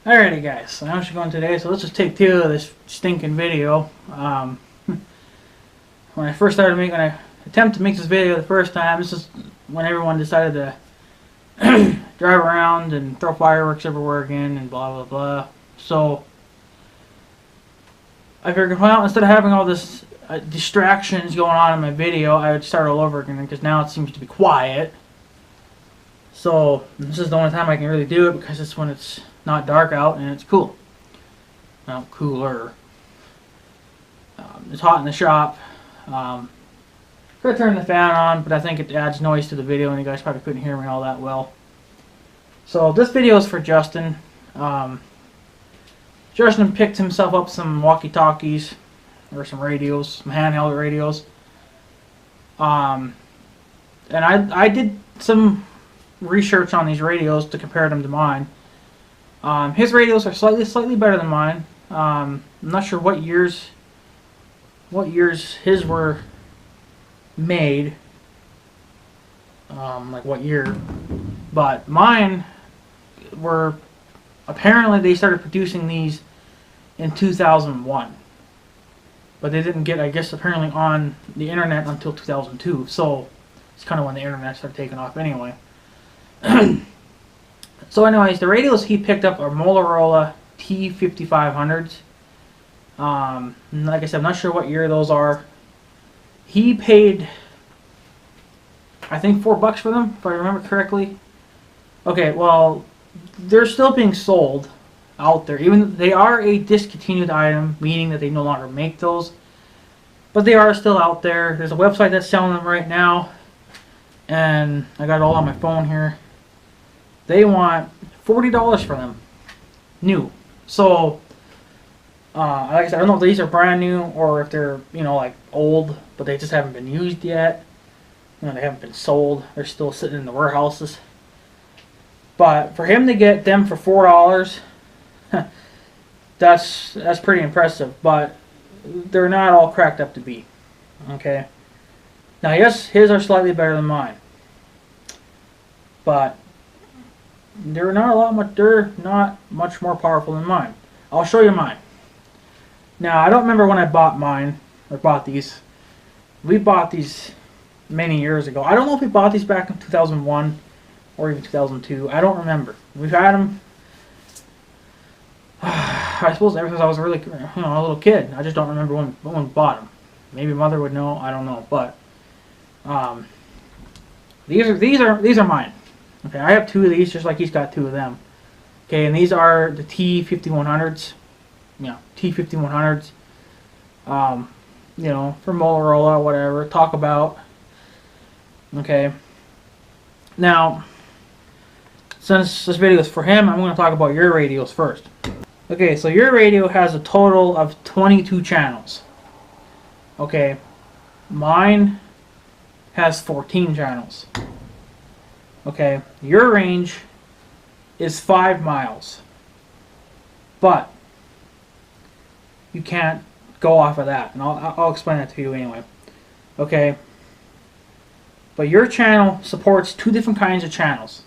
Alrighty guys, so how should we go today? So let's just take two of this stinking video. When I first started making, when I attempted to make this video the first time, this is when everyone decided to drive around and throw fireworks everywhere again and blah blah blah. So I figured, well, instead of having all this distractions going on in my video, I would start all over again because now it seems to be quiet. So this is the only time I can really do it because it's when it's not dark out and it's cool. Well, cooler. It's hot in the shop. Could turn the fan on, but I think it adds noise to the video and you guys probably couldn't hear me all that well. So this video is for Justin. Justin picked himself up some walkie-talkies or some radios, some handheld radios. And I did some research on these radios to compare them to mine. His radios are slightly better than mine. I'm not sure what years his were made, like what year, but mine were, apparently they started producing these in 2001, but they didn't get, I guess, apparently on the internet until 2002, so it's kind of when the internet started taking off anyway. So anyways, the radios he picked up are Motorola T5500s. Like I said, I'm not sure what year those are. He paid, I think, $4 for them, if I remember correctly. Okay, well, they're still being sold out there. Even they are a discontinued item, meaning that they no longer make those. But they are still out there. There's a website that's selling them right now, and I got it all on my phone here. They want $40 for them, new. So, like I said, I don't know if these are brand new or if they're, you know, like old, but they just haven't been used yet. You know, they haven't been sold. They're still sitting in the warehouses. But for him to get them for $4, that's pretty impressive. But they're not all cracked up to be. Okay. Now, yes, his are slightly better than mine, but they're not much more powerful than mine. I'll show you mine. Now, I don't remember when I bought mine, or bought these. We bought these many years ago. I don't know if we bought these back in 2001 or even 2002. I don't remember. We've had them, I suppose, ever since I was a little kid. I just don't remember when we bought them. Maybe Mother would know. I don't know. But these are mine. Okay, I have two of these, just like he's got two of them. Okay, and these are the T5100s. Yeah, T5100s. You know, from Motorola, whatever. Talk about. Okay. Now, since this video is for him, I'm going to talk about your radios first. Okay, so your radio has a total of 22 channels. Okay, mine has 14 channels. Okay, your range is 5 miles, but you can't go off of that, and I'll explain that to you anyway. Okay, but your channel supports two different kinds of channels.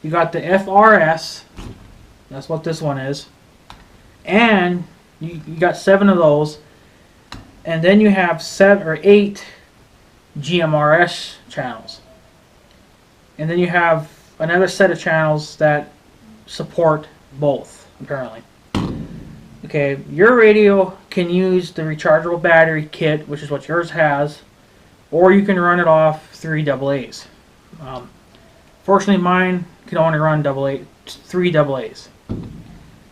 You got the FRS, that's what this one is, and you got 7 of those, and then you have 7 or 8 GMRS channels. And then you have another set of channels that support both, apparently. Okay, your radio can use the rechargeable battery kit, which is what yours has, or you can run it off 3 AA's. Fortunately, mine can only run 3 AA's.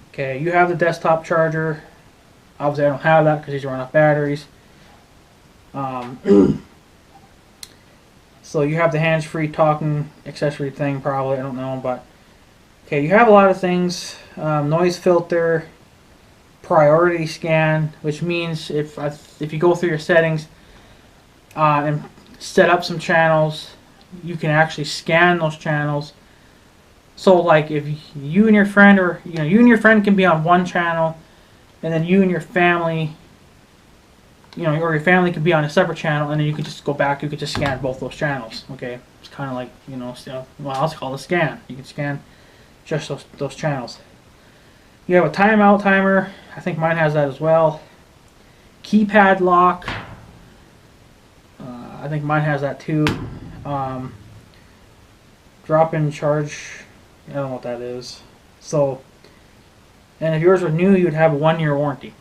Okay, you have the desktop charger. Obviously, I don't have that because these run off batteries. So you have the hands-free talking accessory thing, probably, I don't know, but okay, you have a lot of things. Noise filter, priority scan, which means if you go through your settings and set up some channels, you can actually scan those channels. So like if you and your friend, or you and your friend can be on one channel, and then you and your family, or your family could be on a separate channel, and then you could just go back, you could just scan both those channels. Okay, it's kind of like, well, it's called a scan. You can scan just those channels. You have a timeout timer. I think mine has that as well. Keypad lock. I think mine has that too. Drop-in charge. I don't know what that is. So, and if yours were new, you'd have a 1-year warranty.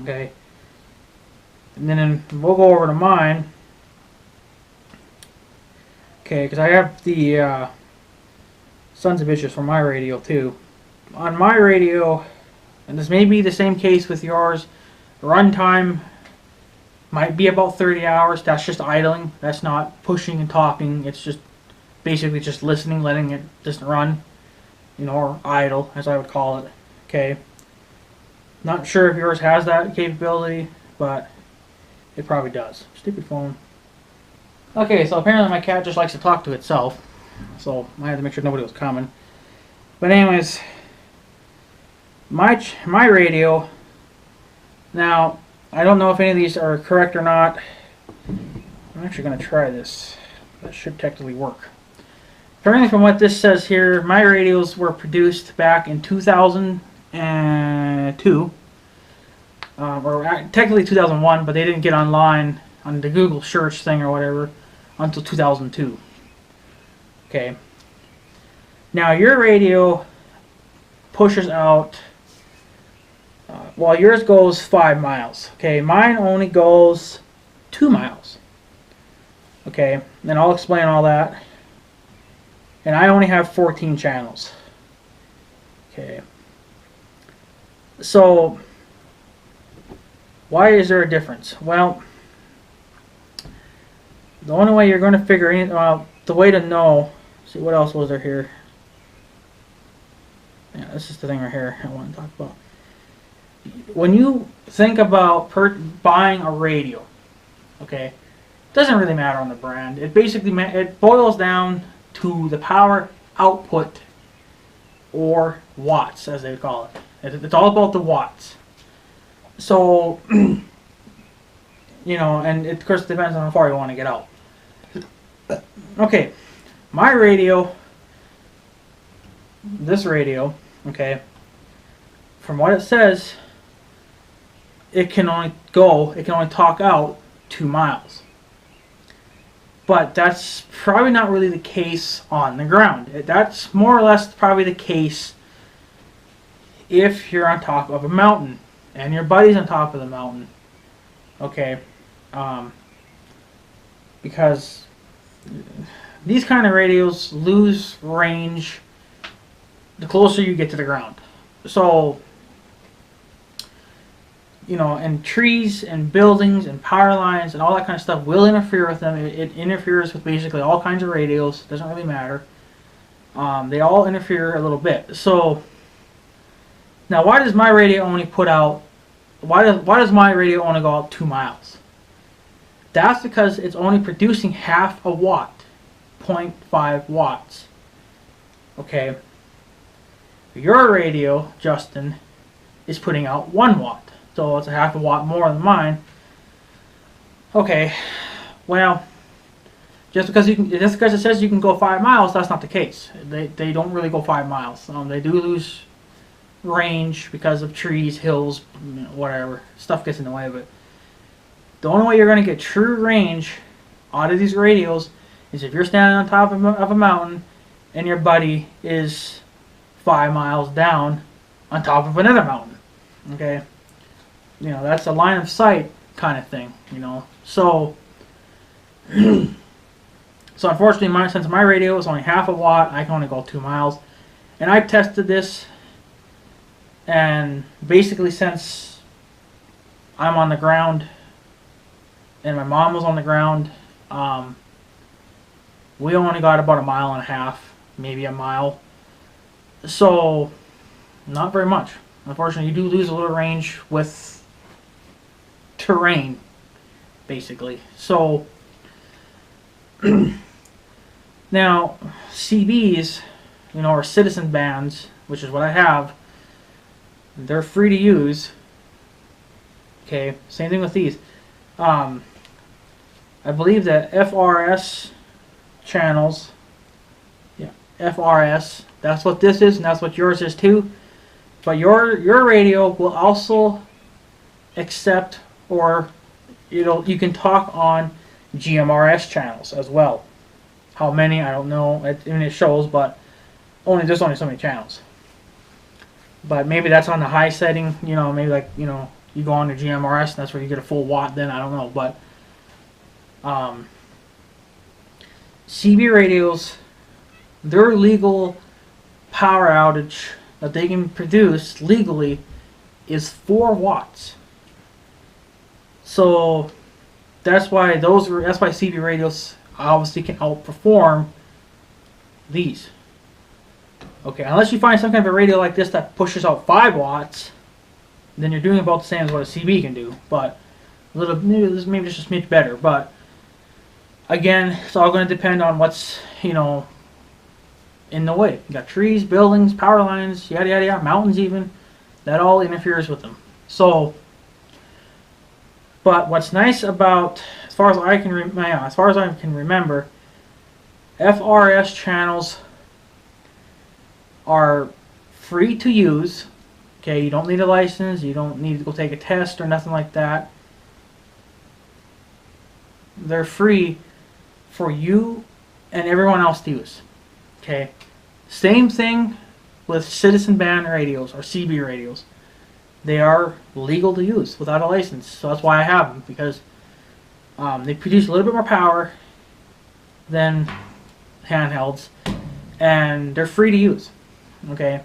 Okay. And then we'll go over to mine. Okay, because I have the Sons of Bitches for my radio too. On my radio, and this may be the same case with yours, runtime might be about 30 hours. That's just idling. That's not pushing and talking. It's just basically just listening, letting it just run, you know, or idle, as I would call it. Okay. Not sure if yours has that capability, but it probably does. Stupid phone. Okay, so apparently my cat just likes to talk to itself, so I had to make sure nobody was coming. But anyways, my radio. Now, I don't know if any of these are correct or not. I'm actually going to try this. That should technically work. Apparently, from what this says here, my radios were produced back in 2002. Or technically 2001, but they didn't get online on the Google search thing or whatever until 2002. Okay. Now, your radio pushes out, well, yours goes 5 miles. Okay, mine only goes 2 miles. Okay, and I'll explain all that. And I only have 14 channels. Okay. So, why is there a difference? Well, the only way you're going to figure it out, the way to know, see what else was there here? Yeah, this is the thing right here I want to talk about. When you think about buying a radio, okay, it doesn't really matter on the brand. It basically it boils down to the power output, or watts, as they call it. It's all about the watts. So, you know, and it of course depends on how far you want to get out. Okay, my radio, this radio, okay, from what it says, it can only talk out 2 miles. But that's probably not really the case on the ground. That's more or less probably the case if you're on top of a mountain and your buddy's on top of the mountain. Okay, because these kind of radios lose range the closer you get to the ground. So, you know, and trees and buildings and power lines and all that kind of stuff will interfere with them. It interferes with basically all kinds of radios. It doesn't really matter. They all interfere a little bit. So, now why does my radio only put out, why does my radio only go out 2 miles? That's because it's only producing half a watt, 0.5 watts. Okay. Your radio, Justin, is putting out 1 watt. So it's a half a watt more than mine. Okay, well, just because it says you can go 5 miles, that's not the case. They don't really go 5 miles. They do lose range because of trees, hills, whatever. Stuff gets in the way of it. The only way you're going to get true range out of these radios is if you're standing on top of a mountain and your buddy is 5 miles down on top of another mountain. Okay. You know, that's a line of sight kind of thing, you know. So, so unfortunately, since my radio is only half a watt, I can only go 2 miles. And I've tested this, and basically since I'm on the ground, and my mom was on the ground, we only got about 1.5 miles, maybe a mile. So, not very much. Unfortunately, you do lose a little range with terrain, basically. So, now, CBs, you know, or citizen bands, which is what I have, they're free to use. Okay, same thing with these. I believe that FRS channels, yeah, FRS, that's what this is, and that's what yours is too. But your radio will also accept, or you can talk on GMRS channels as well. How many, I don't know. It shows, but there's only so many channels. But maybe that's on the high setting. Maybe like you go on to GMRS and that's where you get a full watt. Then I don't know, but CB radios, their legal power outage that they can produce legally is 4 watts. So that's why CB radios obviously can outperform these. Okay, unless you find some kind of a radio like this that pushes out 5 watts, then you're doing about the same as what a CB can do, but maybe just a smidge better. But again, it's all going to depend on what's in the way. You got trees, buildings, power lines, yada yada yada, mountains even. That all interferes with them. So, but what's nice about, as far as I can remember, FRS channels are free to use. Okay, you don't need a license, you don't need to go take a test or nothing like that. They're free for you and everyone else to use. Okay, same thing with citizen band radios or CB radios. They are legal to use without a license, so that's why I have them, because they produce a little bit more power than handhelds, and they're free to use. Okay,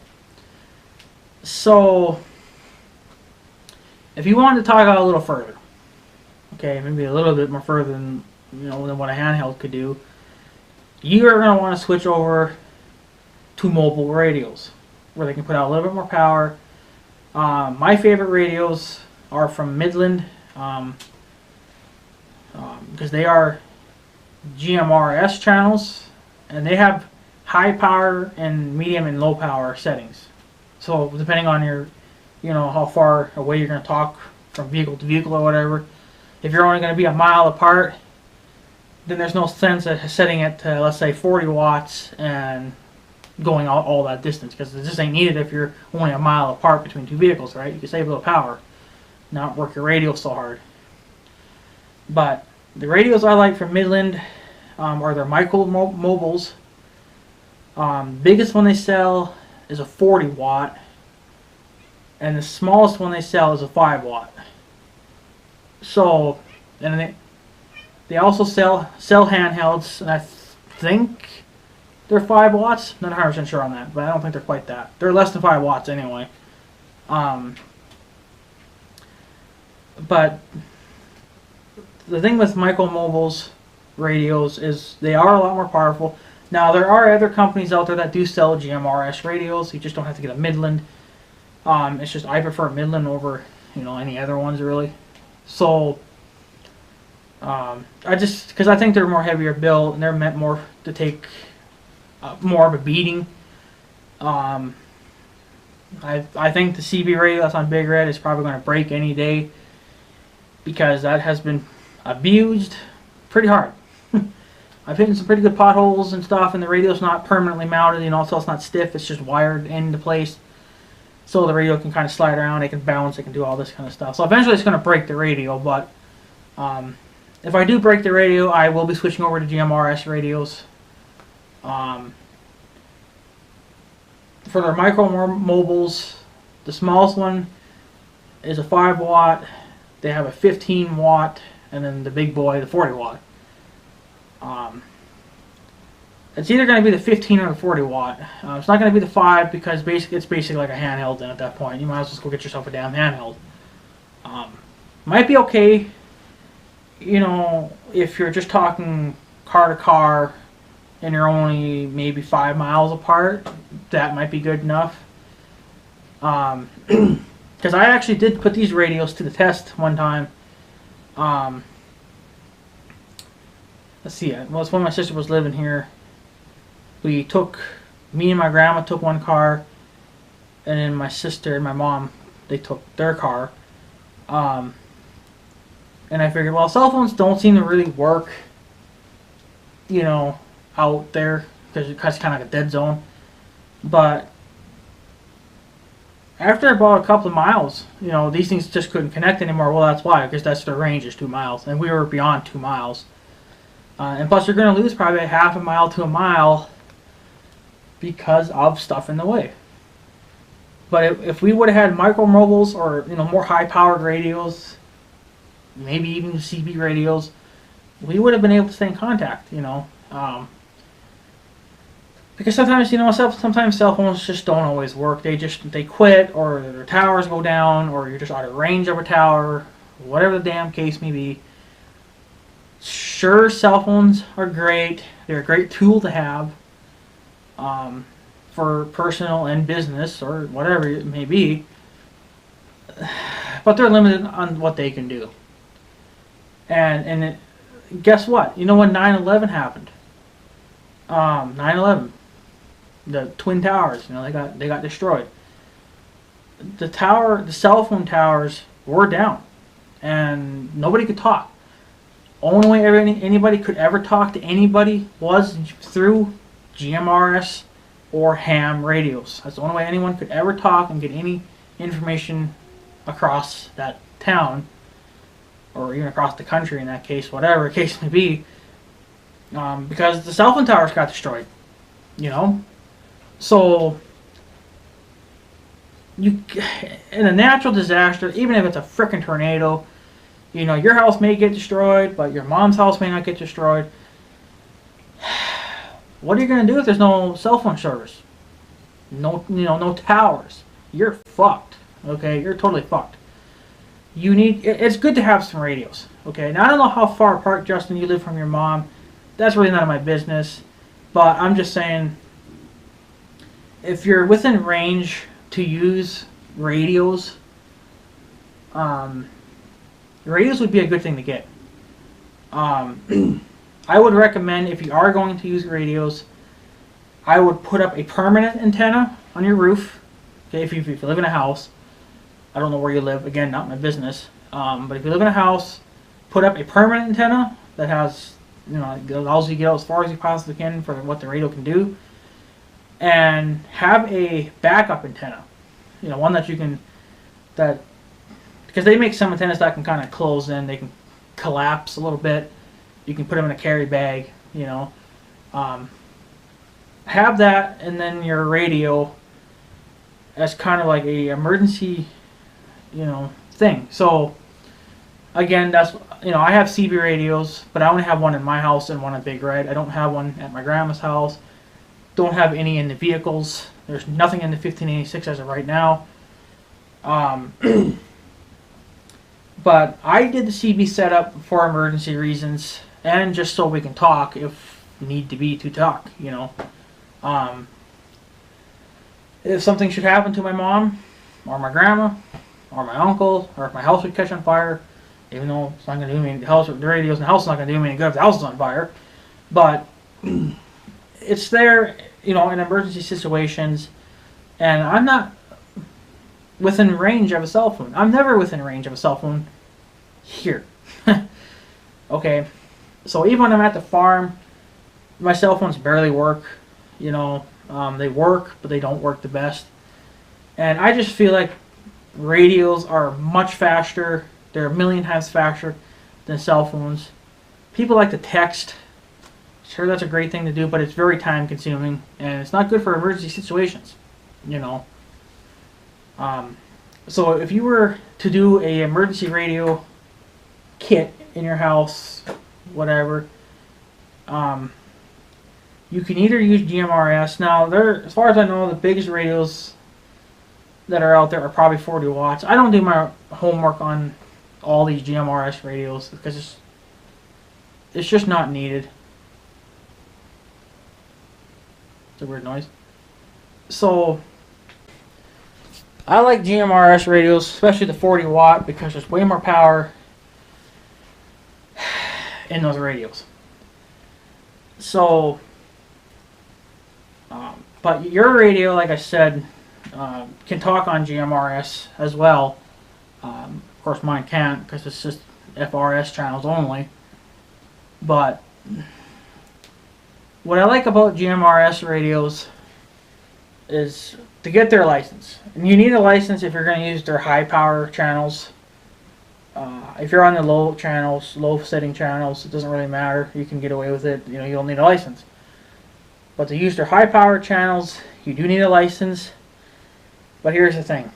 so if you wanted to talk out a little further, okay, maybe a little bit more further than than what a handheld could do, you are going to want to switch over to mobile radios where they can put out a little bit more power. My favorite radios are from Midland, because they are GMRS channels, and they have high power and medium and low power settings. So depending on your, how far away you're going to talk from vehicle to vehicle or whatever, if you're only going to be a mile apart, then there's no sense of setting it to, let's say, 40 watts and going all that distance, because it just ain't needed if you're only a mile apart between two vehicles, right? You can save a little power, not work your radio so hard. But the radios I like from Midland are their micro mobiles. Biggest one they sell is a 40 watt, and the smallest one they sell is a 5 watt. So, and they also sell handhelds, and I think they're 5 watts. Not 100% sure on that, but I don't think they're quite that. They're less than 5 watts anyway. But the thing with micromobiles radios is they are a lot more powerful. Now, there are other companies out there that do sell GMRS radios. You just don't have to get a Midland. It's just I prefer Midland over any other ones really. So because I think they're more heavier built and they're meant more to take more of a beating. I think the CB radio that's on Big Red is probably going to break any day, because that has been abused pretty hard. I've hit in some pretty good potholes and stuff, and the radio's not permanently mounted, so it's not stiff, it's just wired into place. So the radio can kind of slide around, it can bounce, it can do all this kind of stuff. So eventually it's going to break the radio, but if I do break the radio, I will be switching over to GMRS radios. For their micro mobiles, the smallest one is a 5 watt. They have a 15 watt, and then the big boy, the 40 watt. It's either going to be the 15 or the 40 watt. It's not going to be the 5, because it's basically like a handheld then at that point. You might as well just go get yourself a damn handheld. Might be okay, if you're just talking car to car and you're only maybe 5 miles apart. That might be good enough. Because I actually did put these radios to the test one time. Let's see, well, it's when my sister was living here. Me and my grandma took one car, and then my sister and my mom, they took their car. And I figured, well, cell phones don't seem to really work, out there, because it's kind of like a dead zone. But after about a couple of miles, you know, these things just couldn't connect anymore. Well, that's why, because that's their range is 2 miles, and we were beyond 2 miles. And plus, you're going to lose probably a half a mile to a mile because of stuff in the way. But if we would have had micro mobiles or, you know, more high-powered radios, maybe even CB radios, we would have been able to stay in contact, you know. Because sometimes, you know, sometimes cell phones just don't always work. They quit, or their towers go down, or you're just out of range of a tower, whatever the damn case may be. Sure, cell phones are great. They're a great tool to have for personal and business or whatever it may be. But they're limited on what they can do. And guess what? You know when 9/11 happened? 9/11. The Twin Towers, you know, they got destroyed. The cell phone towers were down, and nobody could talk. Only way anybody could ever talk to anybody was through GMRS or ham radios. That's the only way anyone could ever talk and get any information across that town, or even across the country in that case, whatever the case may be, because the cell phone towers got destroyed, you know. So, in a natural disaster, even if it's a frickin' tornado, you know, your house may get destroyed, but your mom's house may not get destroyed. What are you going to do if there's no cell phone service? No, you know, no towers. You're fucked. Okay, you're totally fucked. It's good to have some radios. Okay, now I don't know how far apart, Justin, you live from your mom. That's really none of my business. But I'm just saying, if you're within range to use radios, radios would be a good thing to get. I would recommend, if you are going to use radios, I would put up a permanent antenna on your roof. Okay, if you live in a house. I don't know where you live. Again, not my business. But if you live in a house, put up a permanent antenna that has, you know, allows you to get out as far as you possibly can for what the radio can do. And have a backup antenna. You know, one that you can, because they make some antennas that can kind of close in. They can collapse a little bit. You can put them in a carry bag, you know. Have that, and then your radio as kind of like a emergency, you know, thing. So again, that's, you know, I have CB radios, but I only have one in my house and one at Big Red. I don't have one at my grandma's house. Don't have any in the vehicles. There's nothing in the 1586 as of right now. But I did the CB setup for emergency reasons, and just so we can talk if need to be to talk, you know. If something should happen to my mom, or my grandma, or my uncle, or if my house would catch on fire, even though it's not going to do me any, the radios in the house is not going to do me any good if the house is on fire, but it's there, you know, in emergency situations, and I'm not within range of a cell phone. I'm never within range of a cell phone here. Okay, so even when I'm at the farm, my cell phones barely work, you know. They work, but they don't work the best. And I just feel like radios are much faster. They're a million times faster than cell phones. People like to text. Sure, that's a great thing to do, but it's very time consuming, and it's not good for emergency situations, you know. So if you were to do a emergency radio kit in your house, whatever, you can either use GMRS. Now, as far as I know, the biggest radios that are out there are probably 40 watts. I don't do my homework on all these GMRS radios because it's just not needed. It's a weird noise. So, I like GMRS radios, especially the 40 watt, because there's way more power in those radios. So, but your radio, like I said, can talk on GMRS as well. Of course, mine can't because it's just FRS channels only. But what I like about GMRS radios is to get their license. And you need a license if you're going to use their high power channels. If you're on the low channels, low setting channels, it doesn't really matter. You can get away with it. You know, you don't need a license. But to use their high power channels, you do need a license. But here's the thing.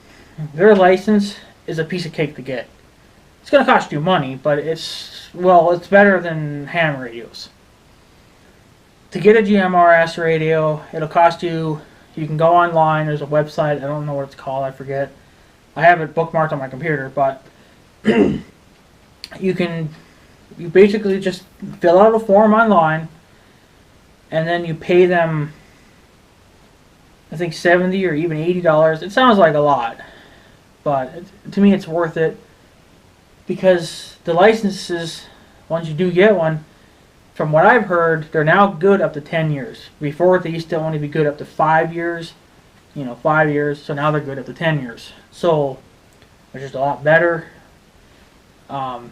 Their license is a piece of cake to get. It's going to cost you money, but it's better than ham radios. To get a GMRS radio, it'll cost you, you can go online, there's a website, I don't know what it's called, I forget. I have it bookmarked on my computer, but you basically just fill out a form online, and then you pay them, I think $70 or even $80. It sounds like a lot, but to me it's worth it, because the licenses, once you do get one, from what I've heard, they're now good up to 10 years. Before, they used to only be good up to 5 years. 5 years. So now they're good up to 10 years. So, they're just a lot better. But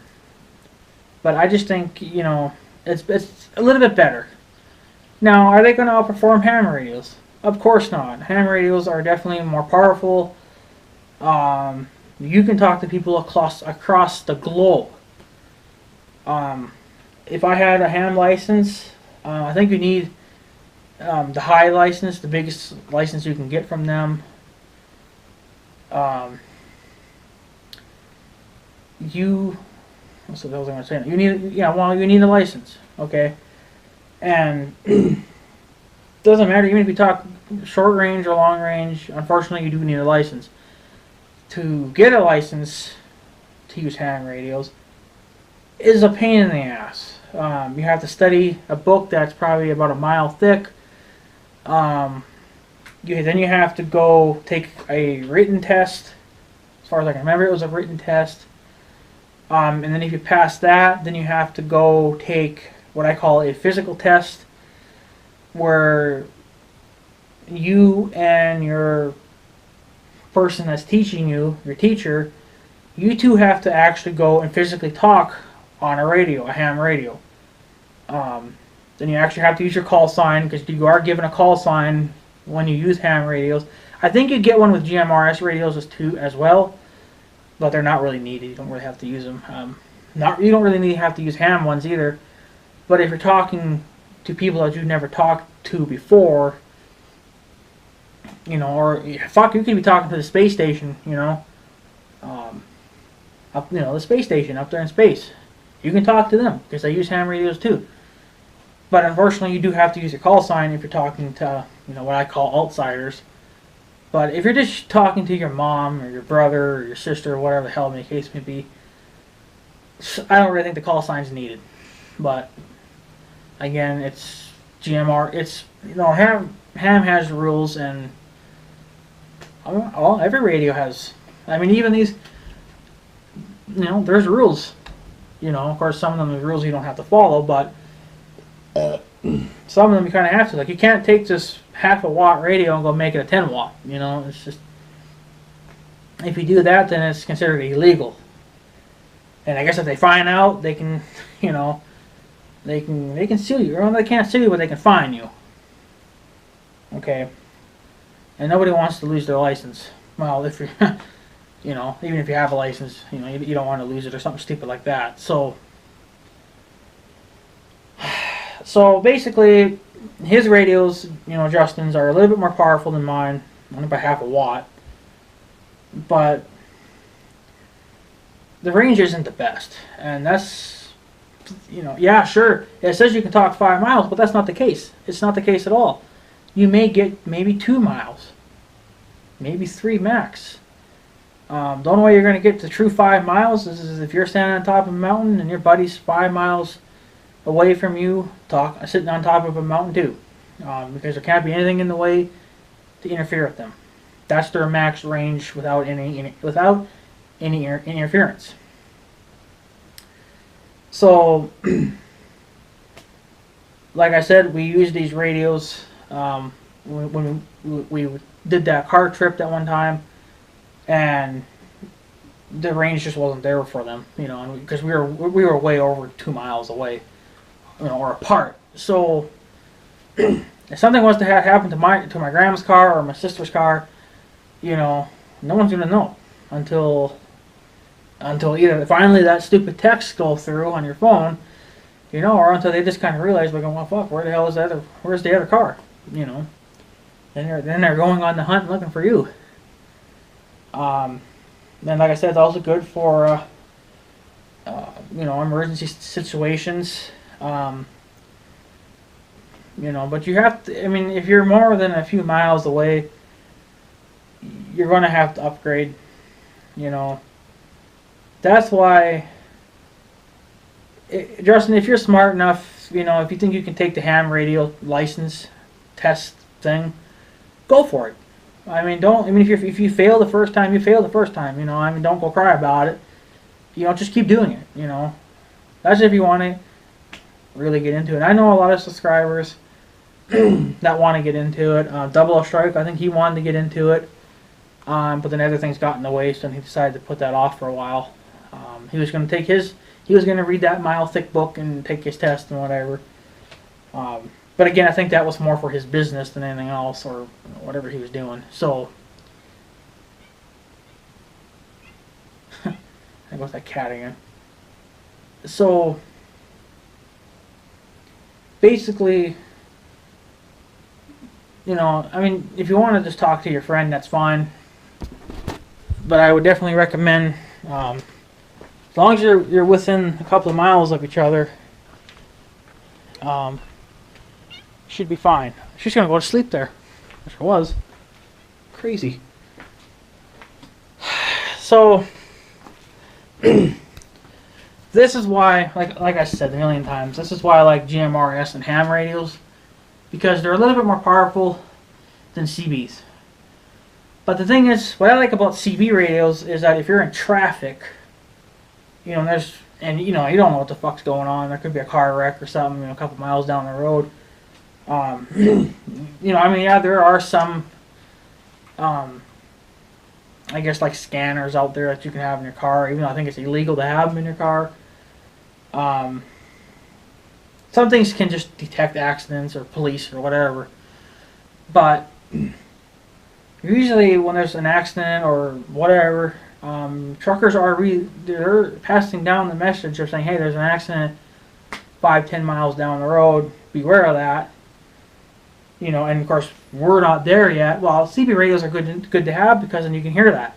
I just think, it's a little bit better. Now, are they going to outperform ham radios? Of course not. Ham radios are definitely more powerful. You can talk to people across the globe. If I had a ham license, I think you need the high license, the biggest license you can get from them. What's the hell was I going to say? You need, you need a license, okay? And doesn't matter, even if you talk short range or long range, unfortunately you do need a license. To get a license to use ham radios is a pain in the ass. You have to study a book that's probably about a mile thick. Then you have to go take a written test. As far as I can remember, it was a written test. And then if you pass that, then you have to go take what I call a physical test, where you and your person that's teaching you, your teacher, you two have to actually go and physically talk on a radio, a ham radio. Then you actually have to use your call sign, because you are given a call sign when you use ham radios. I think you get one with GMRS radios as well, but they're not really needed. You don't really have to use them. You don't really have to use ham ones either. But if you're talking to people that you've never talked to before, or fuck, you could be talking to the space station, the space station up there in space. You can talk to them, because they use ham radios too. But unfortunately, you do have to use your call sign if you're talking to, what I call outsiders. But if you're just talking to your mom or your brother or your sister or whatever the hell the case may be, I don't really think the call sign's needed. But again, it's GMR. It's ham has rules, and every radio has. I mean, even these, there's rules. Of course, some of them are rules you don't have to follow, but some of them you kind of have to. Like, you can't take this half a watt radio and go make it a 10 watt. It's just, if you do that, then it's considered illegal. And I guess if they find out, they can, they can sue you. Or they can't sue you, but they can fine you. Okay. And nobody wants to lose their license. Well, if you're, even if you have a license, you don't want to lose it or something stupid like that. So basically, his radios, Justin's, are a little bit more powerful than mine, only by half a watt. But the range isn't the best, and that's, yeah, sure, it says you can talk 5 miles, but that's not the case. It's not the case at all. You may get maybe 2 miles, maybe 3 max. The only way you're going to get to true 5 miles is if you're standing on top of a mountain and your buddy's 5 miles away from you, sitting on top of a mountain too, because there can't be anything in the way to interfere with them. That's their max range without any interference. So, like I said, we used these radios when we did that car trip that one time, and the range just wasn't there for them, because we were way over 2 miles away, or apart. So if something was to happen to my grandma's car or my sister's car, you know, no one's gonna know until either finally that stupid text goes through on your phone, you know, or until they just kind of realize, like, well, fuck, where the hell is where's the other car, you know? Then they're going on the hunt looking for you. And like I said, it's also good for you know, emergency situations. You know, but you have to, I mean, if you're more than a few miles away, you're going to have to upgrade, you know. That's why, Justin, if you're smart enough, you know, if you think you can take the ham radio license test thing, go for it. I mean, if you fail the first time, you fail the first time, you know. I mean, don't go cry about it. You know, just keep doing it, you know. That's if you want to really get into it. I know a lot of subscribers that want to get into it. Double O Strike, I think he wanted to get into it, but then other things got in the way, so he decided to put that off for a while. He was going to read that mile thick book and take his test and whatever. But again, I think that was more for his business than anything else, or whatever he was doing. So, there goes that cat again. So, basically, you know, I mean, if you want to just talk to your friend, that's fine. But I would definitely recommend, as long as you're within a couple of miles of each other, should be fine. She's gonna go to sleep there. Which was crazy. So this is why, like I said a million times, this is why I like GMRS and ham radios, because they're a little bit more powerful than CBs. But the thing is, what I like about CB radios is that if you're in traffic, you know, you know, you don't know what the fuck's going on. There could be a car wreck or something, you know, a couple miles down the road. You know, I mean, yeah, there are some, I guess, like scanners out there that you can have in your car, even though I think it's illegal to have them in your car. Some things can just detect accidents or police or whatever, but usually when there's an accident or whatever, truckers they're passing down the message of saying, hey, there's an accident 5-10 miles down the road, beware of that. You know, and of course we're not there yet. Well, CB radios are good to have, because then you can hear that.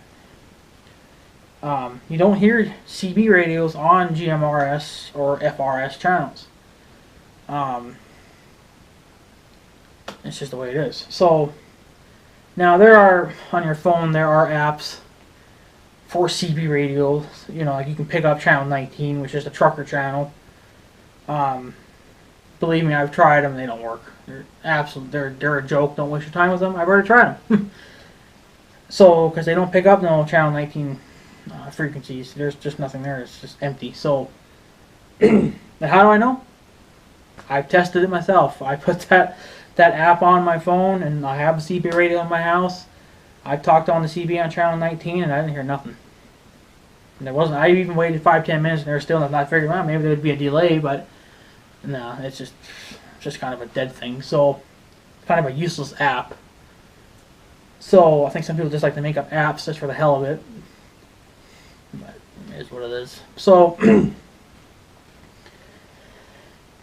You don't hear CB radios on GMRS or FRS channels. It's just the way it is. So now on your phone there are apps for CB radios. You know, like you can pick up channel 19, which is the trucker channel. Believe me, I've tried them. They don't work. They're a joke. Don't waste your time with them. I've already tried them. So, because they don't pick up no channel 19 frequencies. There's just nothing there. It's just empty. So, and how do I know? I've tested it myself. I put that app on my phone, and I have a CB radio in my house. I talked on the CB on channel 19, and I didn't hear nothing. And I even waited 5-10 minutes, and there was still nothing. I figured, well, maybe there would be a delay, but no, it's just kind of a dead thing. So, kind of a useless app. So, I think some people just like to make up apps just for the hell of it. But it is what it is. So,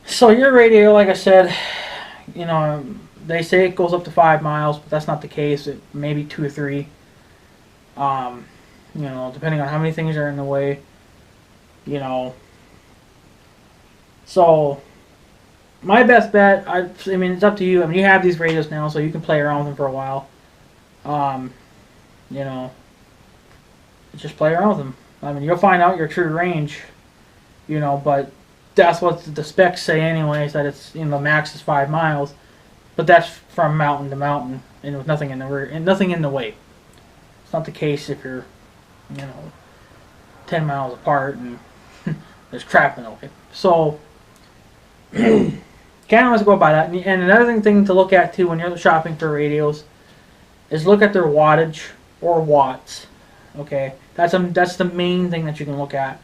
so your radio, like I said, you know, they say it goes up to 5 miles, but that's not the case. It maybe 2 or 3. You know, depending on how many things are in the way. You know. So, my best bet, I mean, it's up to you. I mean, you have these radios now, so you can play around with them for a while. You know, just play around with them. I mean, you'll find out your true range, you know, but that's what the specs say anyways, that it's, you know, max is 5 miles. But that's from mountain to mountain, and with nothing in the way. It's not the case if you're, you know, 10 miles apart and there's crap in the way. So, can't always go by that. And another thing to look at too when you're shopping for radios is look at their wattage or watts. Okay, that's the main thing that you can look at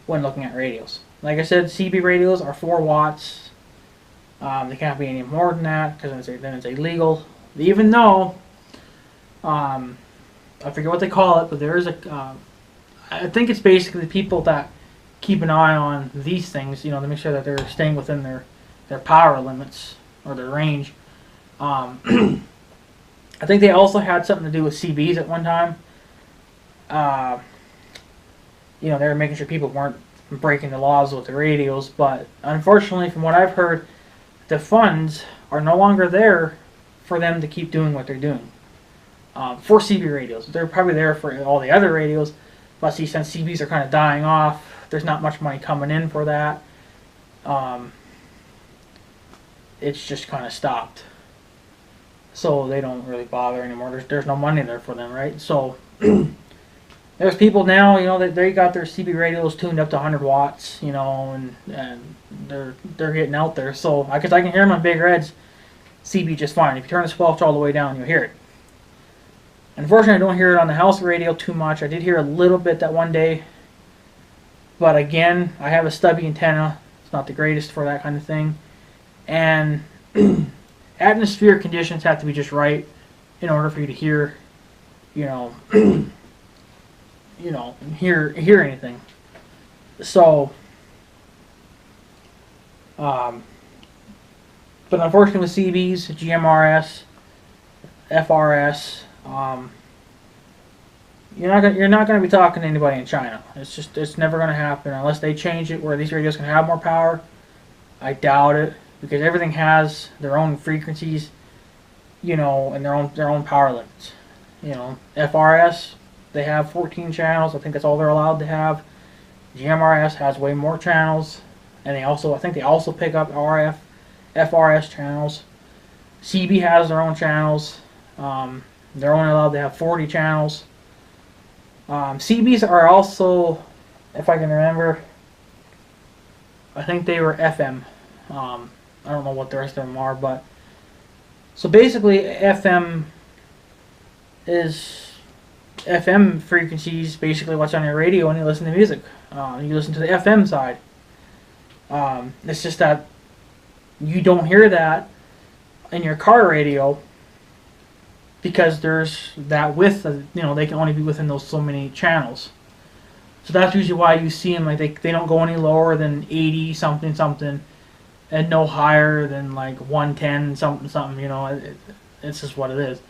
when looking at radios. Like I said, CB radios are 4 watts. They can't be any more than that, because then it's illegal. Even though I forget what they call it, but there is I think it's basically the people that keep an eye on these things, to make sure that they're staying within their power limits or their range. I think they also had something to do with CBs at one time. They were making sure people weren't breaking the laws with the radios, but unfortunately, from what I've heard, the funds are no longer there for them to keep doing what they're doing. For CB radios. They're probably there for all the other radios, but see, since CBs are kind of dying off, there's not much money coming in for that. It's just kind of stopped. So they don't really bother anymore. There's no money there for them, right? So there's people now, that they got their CB radios tuned up to 100 watts, and they're getting out there. So I can hear them on Big Red's CB just fine. If you turn the squelch all the way down, you'll hear it. Unfortunately, I don't hear it on the house radio too much. I did hear a little bit that one day. But again, I have a stubby antenna. It's not the greatest for that kind of thing. And atmospheric conditions have to be just right in order for you to hear, hear anything. So, but unfortunately with CBs, GMRS, FRS, you're not gonna be talking to anybody in China. It's never gonna happen unless they change it where these radios can have more power. I doubt it, because everything has their own frequencies, and their own power limits. FRS, they have 14 channels. I think that's all they're allowed to have. GMRS has way more channels, and I think they also pick up RF, FRS channels. CB has their own channels. They're only allowed to have 40 channels. CBs are also, if I can remember, I think they were FM. I don't know what the rest of them are, but so basically FM is FM frequencies, basically what's on your radio when you listen to music. You listen to the FM side. It's just that you don't hear that in your car radio because there's that width of, they can only be within those so many channels. So that's usually why you see them, like they don't go any lower than 80 something something and no higher than like 110 something something, it's just what it is.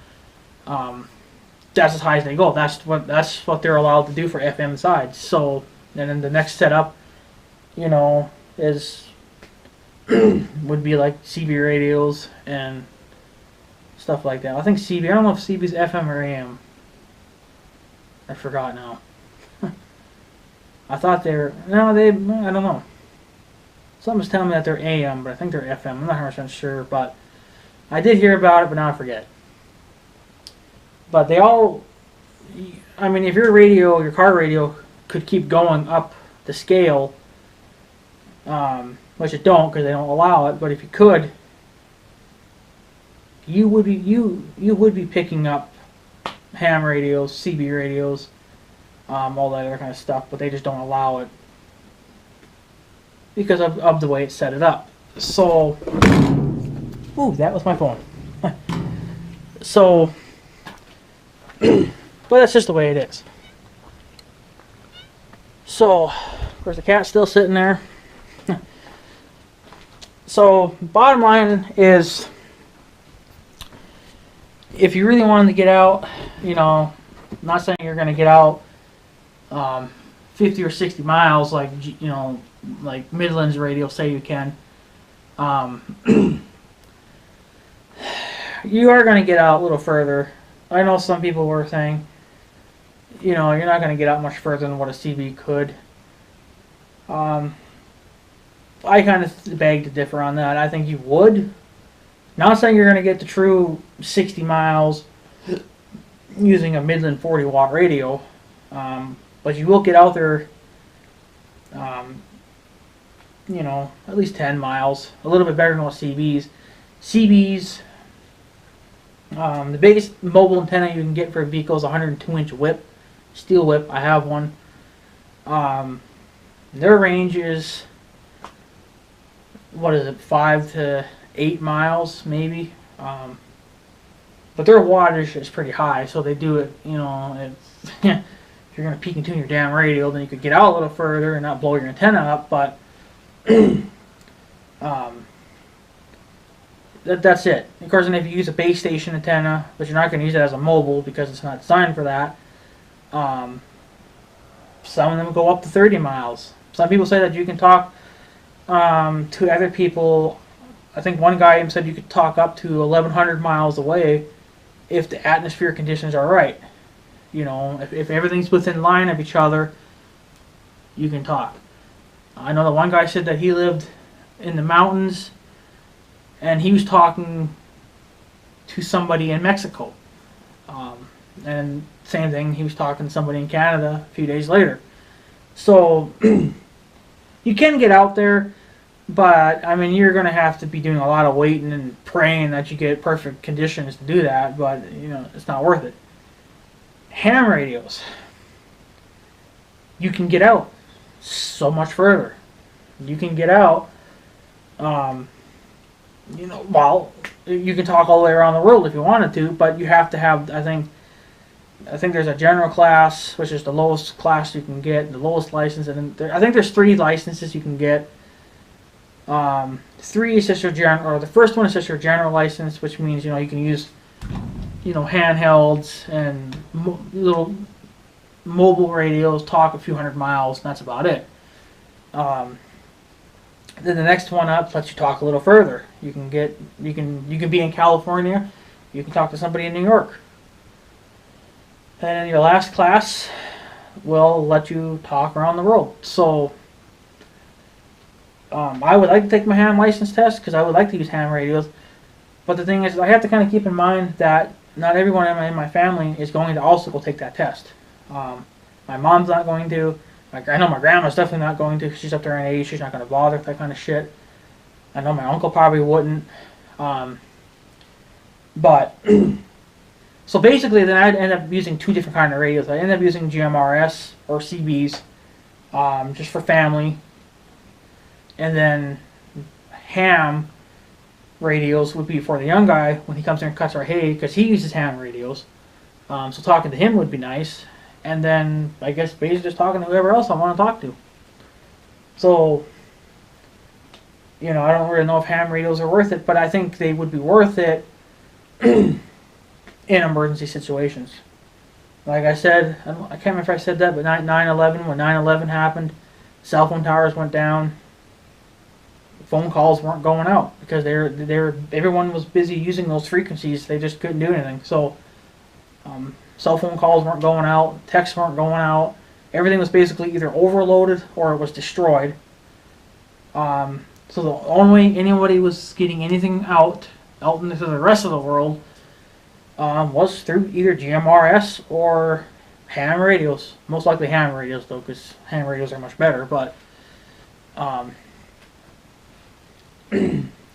That's as high as they go. That's what they're allowed to do for FM sides. So, and then the next setup, is would be like CB radios and stuff like that. I think CB, I don't know if CB's FM or AM. I forgot now. I thought they were, no, I don't know. Someone's telling me that they're AM, but I think they're FM. I'm not 100% sure, but I did hear about it, but now I forget. But they all, I mean, if your radio, your car radio, could keep going up the scale, which it don't because they don't allow it, but if you could, you would be picking up ham radios, CB radios, all that other kind of stuff, but they just don't allow it because of the way it's set it up. So, ooh, that was my phone. So, but that's just the way it is. So, of course, the cat's still sitting there. So, bottom line is, if you really wanted to get out, I'm not saying you're going to get out 50 or 60 miles like, like Midlands radio say you can. You are going to get out a little further. I know some people were saying, you're not going to get out much further than what a CB could. I kind of beg to differ on that. I think you would. Not saying you're going to get the true 60 miles using a Midland 40 watt radio, but you will get out there, at least 10 miles, a little bit better than what CBs. CBs, the biggest mobile antenna you can get for a vehicle is a 102-inch whip, steel whip. I have one. Their range is, 5 to 8 miles maybe, but but their wattage is pretty high, so they do it, you know, it's, if you're going to peak and tune your damn radio, then you could get out a little further and not blow your antenna up, but that's it. Of course, and if you use a base station antenna, but you're not going to use it as a mobile because it's not designed for that, some of them go up to 30 miles. Some people say that you can talk to other people. I think one guy even said you could talk up to 1,100 miles away if the atmosphere conditions are right. You know, if everything's within line of each other, you can talk. I know that one guy said that he lived in the mountains and he was talking to somebody in Mexico. And same thing, he was talking to somebody in Canada a few days later. So you can get out there, but I mean, you're going to have to be doing a lot of waiting and praying that you get perfect conditions to do that, but you know, it's not worth it. Ham radios, you can get out so much further. You can get out, you know, well, you can talk all the way around the world if you wanted to, but you have to have, I think there's a general class, which is the lowest class you can get, the lowest license, and then I think there's 3 licenses you can get. 3 is just your general, or the first one is just your general license, which means, you know, you can use, you know, handhelds and little mobile radios, talk a few hundred miles, and that's about it. Then the next one up lets you talk a little further. You can be in California, you can talk to somebody in New York. And then your last class will let you talk around the world. So I would like to take my ham license test because I would like to use ham radios. But the thing is, I have to kind of keep in mind that not everyone in my family is going to also go take that test. My mom's not going to. I know my grandma's definitely not going to. She's up there in age. She's not going to bother with that kind of shit. I know my uncle probably wouldn't. But so basically, then I'd end up using 2 different kind of radios. I end up using GMRS or CBs, just for family, and then ham radios would be for the young guy when he comes in and cuts our hay, because he uses ham radios. So talking to him would be nice. And then I guess basically just talking to whoever else I want to talk to. So, you know, I don't really know if ham radios are worth it, but I think they would be worth it in emergency situations. Like I said, I can't remember if I said that, but 9/11, when 9/11 happened, cell phone towers went down. Phone calls weren't going out because everyone was busy using those frequencies. They just couldn't do anything. So cell phone calls weren't going out, texts weren't going out. Everything was basically either overloaded or it was destroyed. So the only way anybody was getting anything out into the rest of the world was through either GMRS or ham radios. Most likely ham radios, though, because ham radios are much better. But I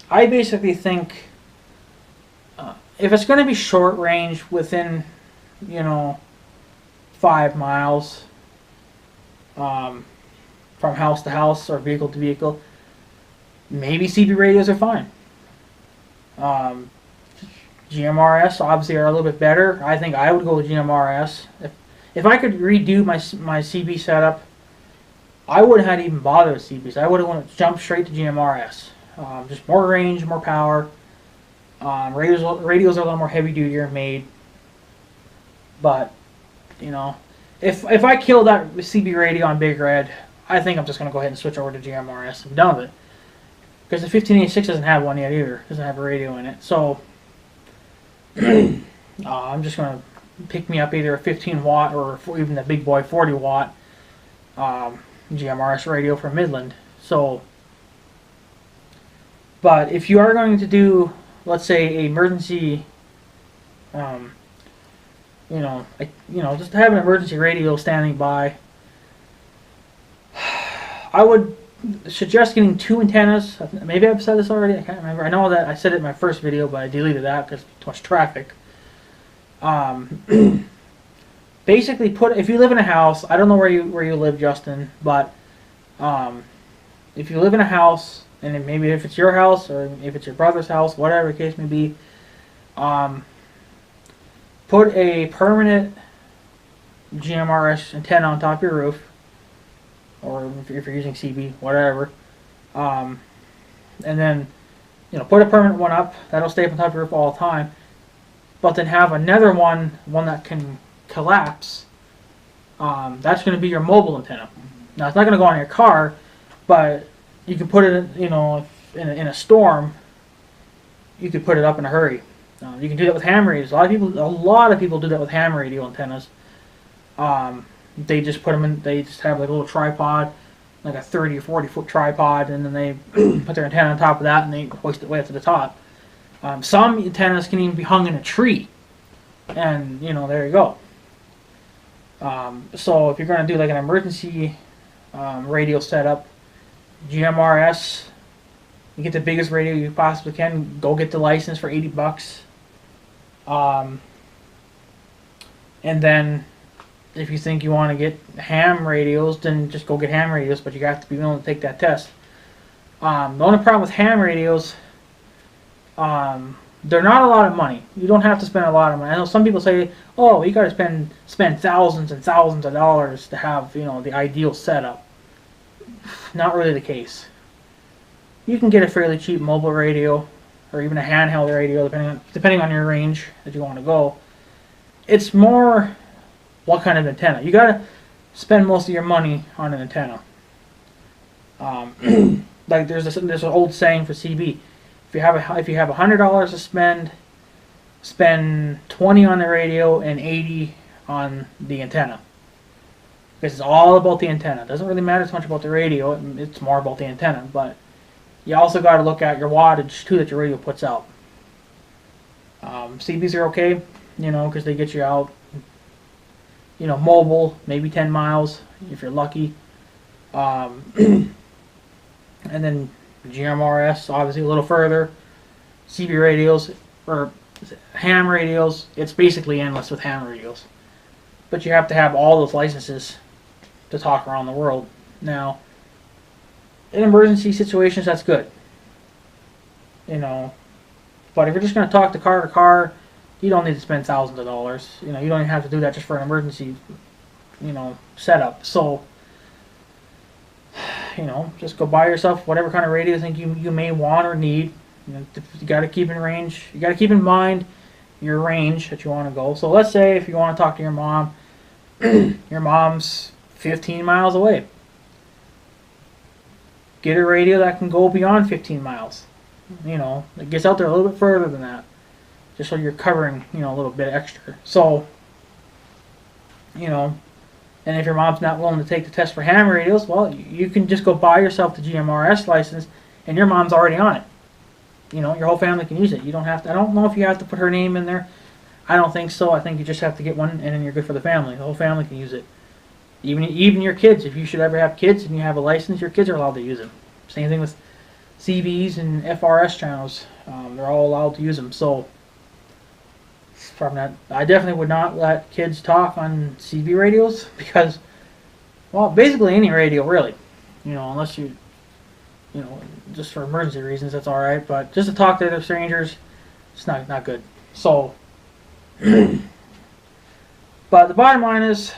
basically think if it's going to be short range within, you know, 5 miles from house to house or vehicle to vehicle, maybe CB radios are fine. GMRS obviously are a little bit better. I think I would go with GMRS. If I could redo my CB setup, I wouldn't have even bothered with CBs. I would have wanted to jump straight to GMRS. Just more range, more power. Radios are a little more heavy duty made. But, you know, if I kill that CB radio on Big Red, I think I'm just going to go ahead and switch over to GMRS. I'm done with it. Because the 1586 doesn't have one yet either. It doesn't have a radio in it. So, I'm just going to pick me up either a 15 watt or even the big boy 40 watt GMRS radio from Midland. So, but if you are going to do, let's say, an emergency, just have an emergency radio standing by, I would suggest getting 2 antennas. Maybe I've said this already. I can't remember. I know that I said it in my first video, but I deleted that because too much traffic. Basically, if you live in a house, I don't know where you live, Justin, but if you live in a house, and maybe if it's your house or if it's your brother's house, whatever the case may be, put a permanent GMRS antenna on top of your roof, or if you're using CB, whatever. And then, put a permanent one up. That'll stay up on top of your roof all the time. But then have another one that can collapse. That's going to be your mobile antenna. Now, it's not going to go on your car, but you can put it, in a storm. You could put it up in a hurry. You can do that with ham radios. A lot of people do that with ham radio antennas. They just put them in. They just have like a little tripod, like a 30 or 40 foot tripod, and then they put their antenna on top of that, and they hoist it way up to the top. Some antennas can even be hung in a tree, and there you go. So if you're going to do like an emergency radio setup, GMRS, you get the biggest radio you possibly can. Go get the license for $80. And then if you think you want to get ham radios, then just go get ham radios, but you have to be willing to take that test. The only problem with ham radios, they're not a lot of money. You don't have to spend a lot of money. I know some people say, oh, you got to spend thousands and thousands of dollars to have, the ideal setup. Not really the case. You can get a fairly cheap mobile radio, or even a handheld radio, depending on your range that you want to go. It's more what kind of antenna. You got to spend most of your money on an antenna. Like there's an old saying for CB. If you have $100 to spend 20 on the radio and 80 on the antenna. Because it's all about the antenna. It doesn't really matter so much about the radio. It's more about the antenna. But you also got to look at your wattage too that your radio puts out. CBs are okay, because they get you out, mobile, maybe 10 miles if you're lucky. And then GMRS, obviously a little further. CB radios, or ham radios, it's basically endless with ham radios. But you have to have all those licenses to talk around the world. Now, in emergency situations, that's good. But if you're just going to talk to car, you don't need to spend thousands of dollars. You don't even have to do that just for an emergency, setup. So, just go buy yourself whatever kind of radio you think you may want or need. You got to keep in range. You got to keep in mind your range that you want to go. So let's say if you want to talk to your mom, your mom's 15 miles away. Get a radio that can go beyond 15 miles. It gets out there a little bit further than that. Just so you're covering, a little bit extra. So, and if your mom's not willing to take the test for ham radios, well, you can just go buy yourself the GMRS license, and your mom's already on it. Your whole family can use it. You don't have to. I don't know if you have to put her name in there. I don't think so. I think you just have to get one, and then you're good for the family. The whole family can use it. Even your kids. If you should ever have kids and you have a license, your kids are allowed to use them. Same thing with CBs and FRS channels. They're all allowed to use them. So, I definitely would not let kids talk on CB radios because, well, basically any radio really. Unless you, just for emergency reasons, that's all right. But just to talk to other strangers, it's not good. So, but the bottom line is,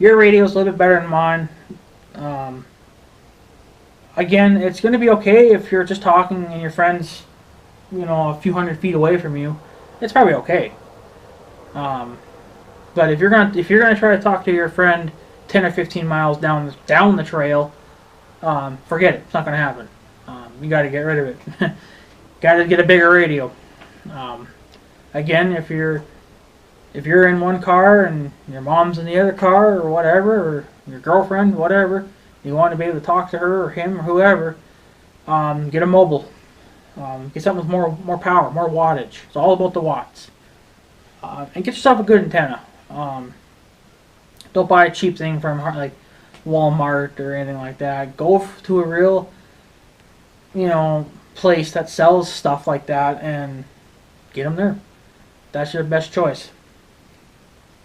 your radio is a little bit better than mine. Again, it's going to be okay if you're just talking and your friend's, a few hundred feet away from you. It's probably okay. But if you're gonna try to talk to your friend 10 or 15 miles down the trail, forget it. It's not gonna happen. You got to get rid of it. Got to get a bigger radio. Again, if you're in one car and your mom's in the other car or whatever, or your girlfriend, whatever, you want to be able to talk to her or him or whoever, get a mobile. Get something with more power, more wattage. It's all about the watts. And get yourself a good antenna. Don't buy a cheap thing from like Walmart or anything like that. Go to a real, place that sells stuff like that and get them there. That's your best choice.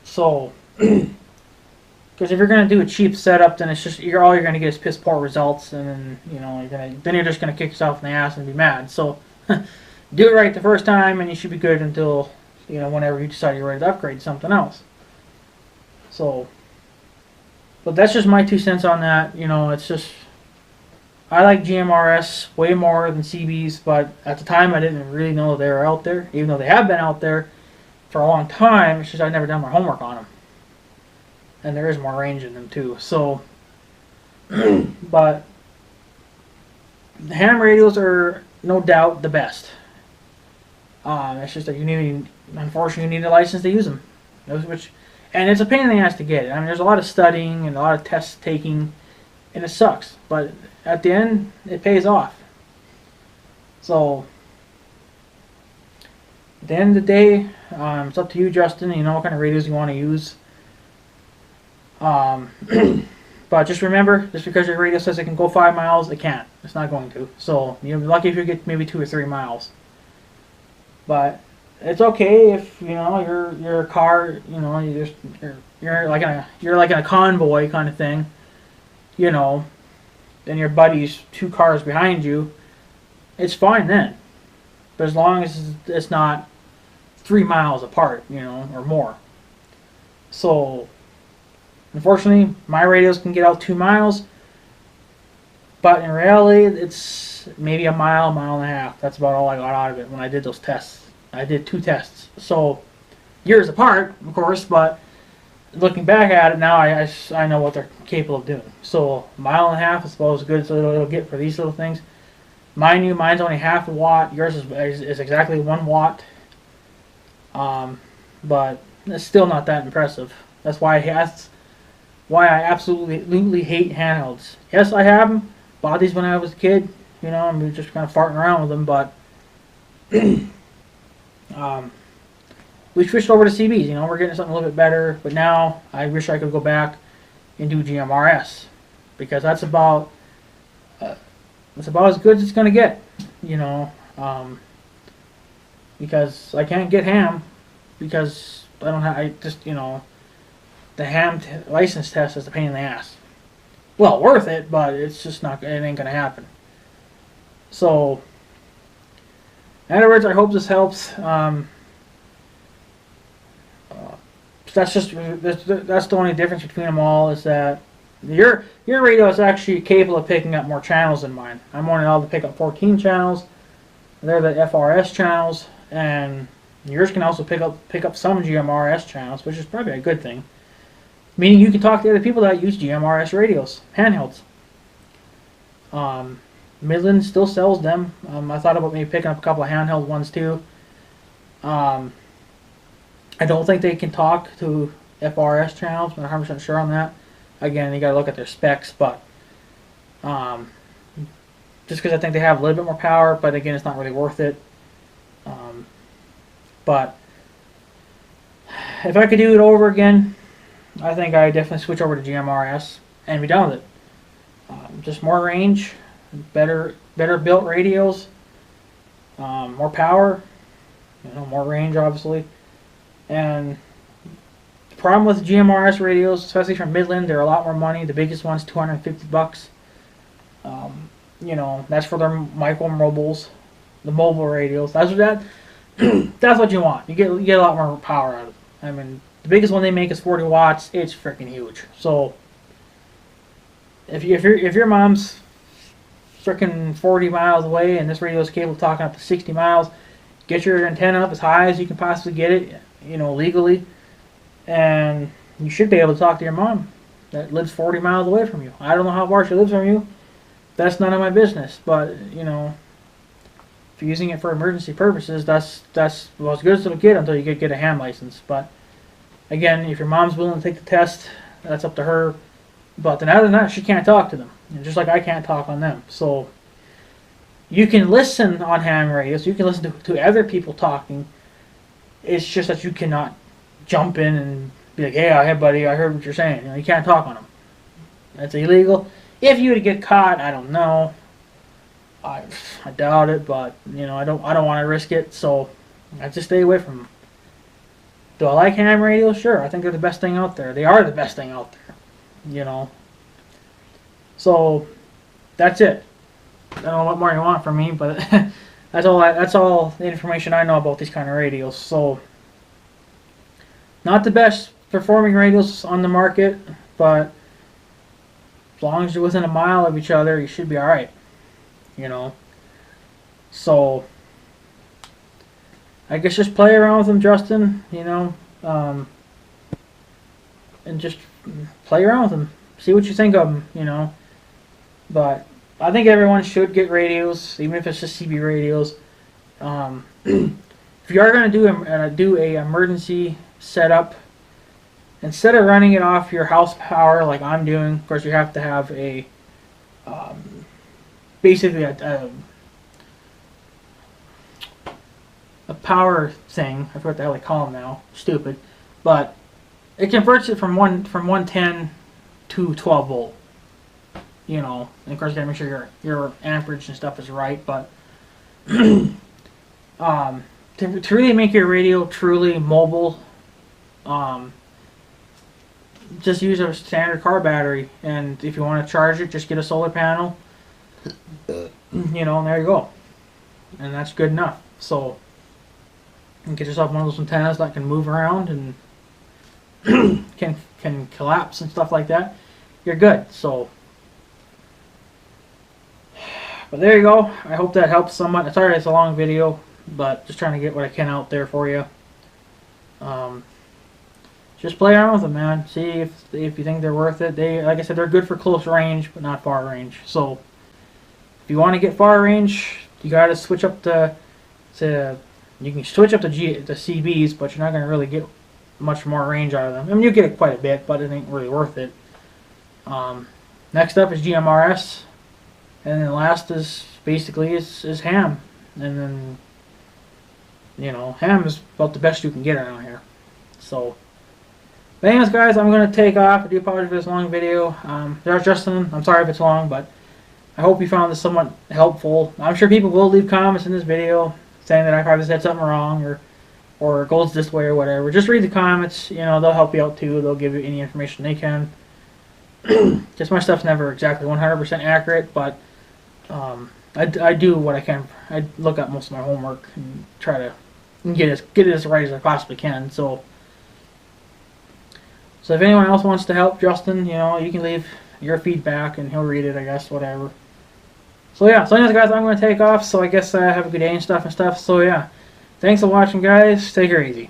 So, because if you're gonna do a cheap setup, then it's just all you're gonna get is piss poor results, and then you're just gonna kick yourself in the ass and be mad. So, do it right the first time, and you should be good until You know, whenever you decide you're ready to upgrade to something else. So, but that's just my 2 cents on that. You know, it's just, I like GMRS way more than CBs, but at the time I didn't really know they were out there, even though they have been out there for a long time. It's just I've never done my homework on them. And there is more range in them too. So, but the ham radios are no doubt the best. It's just that unfortunately, you need a license to use them. And it's a pain in the ass to get it. I mean, there's a lot of studying and a lot of tests taking, and it sucks. But at the end, it pays off. So, at the end of the day, it's up to you, Justin. You know what kind of radios you want to use. But just remember, just because your radio says it can go 5 miles, it can't. It's not going to. So you'll be lucky if you get maybe 2 or 3 miles. But it's okay if your car, you're like in a convoy kind of thing, and your buddy's 2 cars behind you. It's fine then, but as long as it's not 3 miles apart, or more. So. Unfortunately, my radios can get out 2 miles, but in reality, it's maybe a mile, mile and a half. That's about all I got out of it when I did those tests. I did 2 tests, so years apart, of course, but looking back at it now, I know what they're capable of doing. So a mile and a half is about as good as it'll get for these little things. Mind you, mine's only half a watt. Yours is exactly 1 watt, but it's still not that impressive. That's why I absolutely hate handhelds. Yes, I have them. Bought these when I was a kid. And we were just kind of farting around with them. But we switched over to CBs. We're getting something a little bit better. But now I wish I could go back and do GMRS, because that's about as good as it's going to get. Because I can't get ham because I don't have. The ham license test is a pain in the ass. Well, worth it, but it's just not. It ain't gonna happen. So, in other words, I hope this helps. That's the only difference between them all, is that your radio is actually capable of picking up more channels than mine. I'm only allowed to pick up 14 channels. They're the FRS channels, and yours can also pick up some GMRS channels, which is probably a good thing. Meaning you can talk to other people that use GMRS radios, handhelds. Midland still sells them. I thought about maybe picking up a couple of handheld ones too. I don't think they can talk to FRS channels. I'm not 100% sure on that. Again, you got to look at their specs, but just because I think they have a little bit more power, but again, it's not really worth it. But if I could do it over again, I think I definitely switch over to GMRS and be done with it. Just more range, better built radios, more power, more range obviously. And the problem with GMRS radios, especially from Midland, they're a lot more money. The biggest one's $250. That's for their micro mobiles, the mobile radios. That's what you want. You get a lot more power out of it. I mean, the biggest one they make is 40 watts. It's freaking huge. So if your mom's freaking 40 miles away and this radio is capable of talking up to 60 miles, get your antenna up as high as you can possibly get it, legally, and you should be able to talk to your mom that lives 40 miles away from you. I don't know how far she lives from you. That's none of my business. But if you're using it for emergency purposes, that's well, as good as it'll get until you get a ham license. But again, if your mom's willing to take the test, that's up to her. But then other than that, she can't talk to them, just like I can't talk on them. So you can listen on ham radios. You can listen to other people talking. It's just that you cannot jump in and be like, hey, buddy, I heard what you're saying. You can't talk on them. That's illegal. If you were to get caught, I don't know. I doubt it, but I don't want to risk it, so I just stay away from them. Do I like ham radios? Sure, I think they're the best thing out there. They are the best thing out there, So that's it. I don't know what more you want from me, but that's all the information I know about these kind of radios. So Not the best performing radios on the market, but as long as you're within a mile of each other, you should be alright. You know. So I guess just play around with them, Justin, you know, and just play around with them. See what you think of them, you know. But I think everyone should get radios, even if it's just CB radios. If you are going to do a emergency setup, instead of running it off your house power like I'm doing, of course you have to have a basically a power thing. I forgot what the hell they call them now. Stupid, but it converts it from 110 to 12 volt. You know, and of course you gotta make sure your amperage and stuff is right. But to really make your radio truly mobile, just use a standard car battery. And if you want to charge it, just get a solar panel. You know, and there you go. And that's good enough. So you get yourself one of those antennas that can move around and can collapse and stuff like that. You're good. So, but there you go. I hope that helps somewhat. Sorry it's a long video, but just trying to get what I can out there for you. Just play around with them, man. See if you think they're worth it. They, like I said, they're good for close range, but not far range. So if you want to get far range, you got to switch up to you can switch up to CBs, but you're not going to really get much more range out of them. I mean, you get quite a bit, but it ain't really worth it. Next up is GMRS, and then last is basically is ham, and then you know ham is about the best you can get around here. So, but anyways, guys, I'm going to take off. I do apologize for this long video. There's Justin. I'm sorry if it's long, but I hope you found this somewhat helpful. I'm sure people will leave comments in this video saying that I probably said something wrong or it goes this way or whatever. Just read the comments. You know, they'll help you out too. They'll give you any information they can. Just my stuff's never exactly 100% accurate, but I do what I can. I look up most of my homework and try to get it as right as I possibly can. So if anyone else wants to help Justin, you know, you can leave your feedback and he'll read it, I guess, whatever. So yeah, so anyways, guys, I'm going to take off, so I guess have a good day and stuff. So yeah, thanks for watching, guys. Take her easy.